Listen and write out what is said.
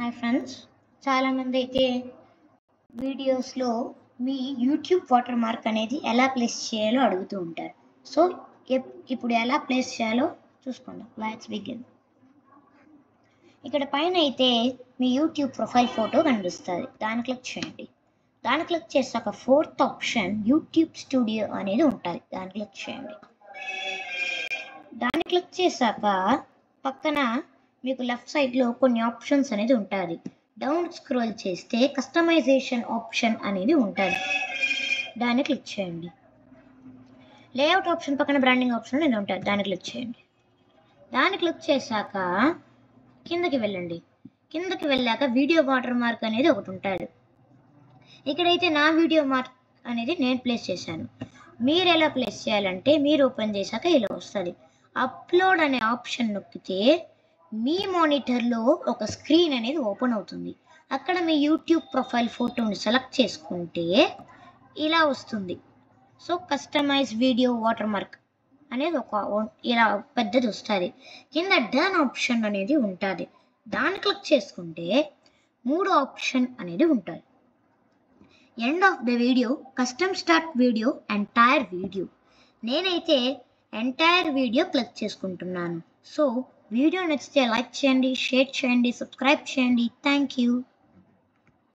Hi friends, చాలామంది అయితే వీడియోస్లో మీ యూట్యూబ్ వాటర్ మార్క్ అనేది ఎలా ప్లేస్ చేయాలో అడుగుతూ ఉంటారు. సో ఇప్పుడు ఎలా ప్లేస్ చేయాలో చూసుకుందాం. Let's begin. ఇక్కడ పైన అయితే మీ యూట్యూబ్ ప్రొఫైల్ ఫోటో కనిపిస్తుంది. దాన్ని క్లిక్ చేయండి. దాన్ని క్లిక్ చేసాక ఫోర్త్ ఆప్షన్ యూట్యూబ్ స్టూడియో అనేది ఉంటుంది. దాన్ని క్లిక్ చేయండి. దాన్ని క్లిక్ చేశాక పక్కన మీకు లెఫ్ట్ సైడ్లో కొన్ని ఆప్షన్స్ అనేది ఉంటుంది. డౌన్ స్క్రోల్ చేస్తే కస్టమైజేషన్ ఆప్షన్ అనేది ఉంటుంది. దాన్ని క్లిక్ చేయండి. లేఅవుట్ ఆప్షన్ పక్కన బ్రాండింగ్ ఆప్షన్ అనేది ఉంటుంది. దాన్ని క్లిక్ చేయండి. దాన్ని క్లిక్ చేశాక కిందకి వెళ్ళండి. కిందకి వెళ్ళాక వీడియో వాటర్ మార్క్ అనేది ఒకటి ఉంటుంది. ఇక్కడైతే నా వీడియో మార్క్ అనేది నేను ప్లేస్ చేశాను. మీరు ఎలా ప్లేస్ చేయాలంటే మీరు ఓపెన్ చేశాక ఇలా వస్తుంది. అప్లోడ్ అనే ఆప్షన్ నొక్కితే మీ మానిటర్లో ఒక స్క్రీన్ అనేది ఓపెన్ అవుతుంది. అక్కడ మీ యూట్యూబ్ ప్రొఫైల్ ఫోటోని సెలెక్ట్ చేసుకుంటే ఇలా వస్తుంది. So customize video watermark అనేది ఇలా పెద్దది వస్తుంది. కింద డన్ ఆప్షన్ అనేది ఉంటుంది. దాన్ని క్లిక్ చేసుకుంటే 3 ఆప్షన్ అనేది ఉంటుంది. End of the video, custom start video, entire video. నేనైతే ఎంటైర్ వీడియో క్లిక్ చేసుకుంటున్నాను. సో వీడియో నచ్చితే లైక్ చేయండి, షేర్ చేయండి, సబ్స్క్రైబ్ చేయండి. Thank you.